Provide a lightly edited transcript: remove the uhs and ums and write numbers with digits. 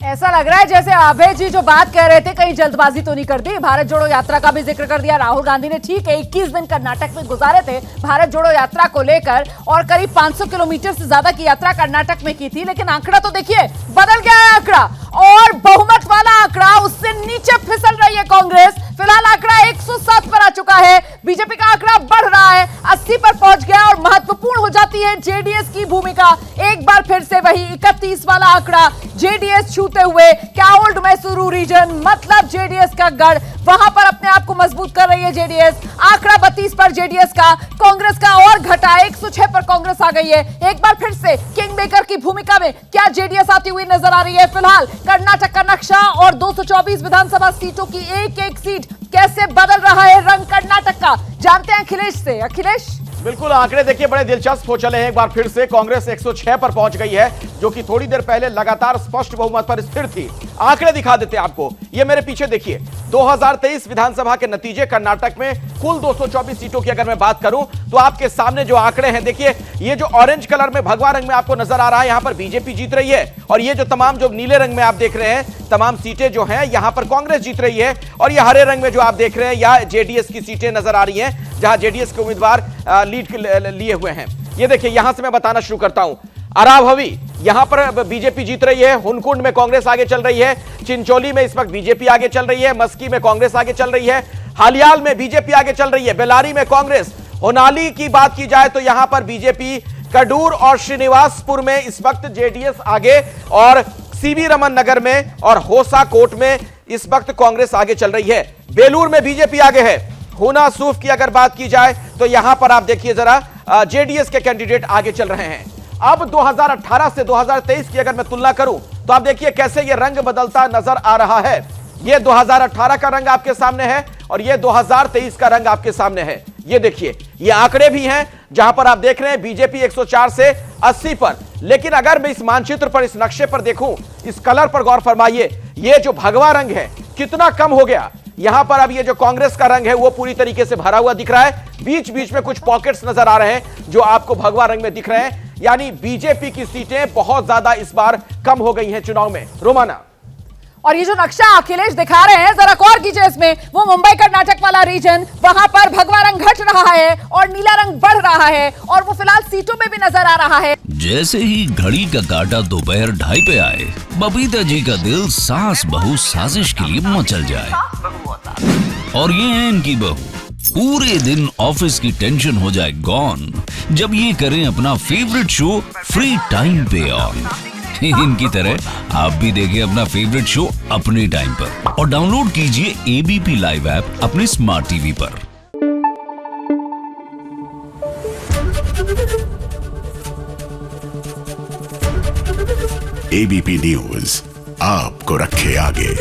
ऐसा लग रहा है जैसे अभय जी जो बात कह रहे थे कहीं जल्दबाजी तो नहीं कर दी। भारत जोड़ो यात्रा का भी जिक्र कर दिया। राहुल गांधी ने ठीक है 21 दिन कर्नाटक में गुजारे थे भारत जोड़ो यात्रा को लेकर और करीब 500 किलोमीटर से ज्यादा की यात्रा कर्नाटक में की थी। लेकिन आंकड़ा तो देखिए बदल गया है आंकड़ा, और बहुमत वाला आंकड़ा, उससे नीचे फिसल रही है कांग्रेस। फिलहाल आंकड़ा 107 पर आ चुका है। बीजेपी का आंकड़ा बढ़ रहा है, 80 पर पहुंच गया और महत्वपूर्ण हो जाती है जेडीएस की भूमिका। एक बार फिर से वही 31 वाला आंकड़ा जेडीएस छूते हुए। क्या ओल्ड मैसूरू रीजन मतलब जेडीएस का गढ़, वहां पर अपने आप को मजबूत कर रही है जेडीएस। आंकड़ा 32 पर जेडीएस का, कांग्रेस का और घटा 106 पर कांग्रेस आ गई है। एक बार फिर से किंग मेकर की भूमिका में क्या जेडीएस आती हुई नजर आ रही है। फिलहाल कर्नाटक का नक्शा और 224 विधानसभा सीटों की एक एक सीट कैसे बदल रहा है रंग कर्नाटक का, जानते हैं अखिलेश से। अखिलेश, बिल्कुल, आंकड़े देखिए बड़े दिलचस्प हो चले हैं। एक बार फिर से कांग्रेस 106 पर पहुंच गई है, जो कि थोड़ी देर पहले लगातार स्पष्ट बहुमत पर स्थिर थी। आंकड़े दिखा देते हैं आपको, ये मेरे पीछे देखिए। 2023 विधानसभा के नतीजे कर्नाटक में कुल 224 सीटों की अगर मैं बात करूं तो आपके सामने जो आंकड़े हैं देखिए, ये जो ऑरेंज कलर में भगवा रंग में आपको नजर आ रहा है, यहां पर बीजेपी जीत रही है। और ये जो तमाम जो नीले रंग में आप देख रहे हैं तमाम सीटें जो हैं यहां पर कांग्रेस जीत रही है। और ये हरे रंग में जो आप देख रहे हैं यह जेडीएस की सीटें नजर आ रही हैं, जहां जेडीएस के उम्मीदवार लीड लिए हुए हैं। ये देखिए, यहां से मैं बताना शुरू करता हूं। अरावली यहां पर बीजेपी जीत रही है, हुनकुंड में कांग्रेस आगे चल रही है, चिंचोली में इस वक्त बीजेपी आगे चल रही है, मस्की में कांग्रेस आगे चल रही है, हालियाल में बीजेपी आगे चल रही है, बेलारी में कांग्रेस। होनाली की बात की जाए तो यहां पर बीजेपी, कडूर और श्रीनिवासपुर में इस वक्त जेडीएस आगे, और सीवी रमन नगर में और होसा कोट में इस वक्त कांग्रेस आगे चल रही है। बेलूर में बीजेपी आगे है। हुनासूफ की अगर बात की जाए तो यहां पर आप देखिए जरा जेडीएस के कैंडिडेट आगे चल रहे हैं। अब 2018 से 2023 की अगर मैं तुलना करूं तो आप देखिए कैसे यह रंग बदलता नजर आ रहा है। यह 2018 का रंग आपके सामने है और यह 2023 का रंग आपके सामने है। यह देखिए, ये आंकड़े भी हैं जहां पर आप देख रहे हैं बीजेपी 104 से 80 पर। लेकिन अगर मैं इस मानचित्र पर, इस नक्शे पर देखूं, इस कलर पर गौर फरमाइए, यह जो भगवा रंग है कितना कम हो गया। यहां पर अब ये जो कांग्रेस का रंग है वो पूरी तरीके से भरा हुआ दिख रहा है, बीच बीच में कुछ पॉकेट्स नजर आ रहे हैं जो आपको भगवा रंग में दिख रहे हैं। यानी बीजेपी की सीटें बहुत ज्यादा इस बार कम हो गई हैं चुनाव में। रोमाना, और ये जो नक्शा अखिलेश दिखा रहे हैं जरा गौर कीजिए इसमें, वो मुंबई कर्नाटक वाला रीजन, वहां पर भगवा रंग घट रहा है और नीला रंग बढ़ रहा है, और वो फिलहाल सीटों में भी नजर आ रहा है। जैसे ही घड़ी का काटा दोपहर 2:30 पे आए, बबीता जी का दिल सास बहू साजिश के लिए मचल जाए। और ये है इनकी बहू, पूरे दिन ऑफिस की टेंशन हो जाए गॉन जब ये करें अपना फेवरेट शो फ्री टाइम पे ऑन। इनकी तरह आप भी देखें अपना फेवरेट शो अपने टाइम पर और डाउनलोड कीजिए एबीपी लाइव ऐप अपने स्मार्ट टीवी पर। एबीपी न्यूज आपको रखे आगे।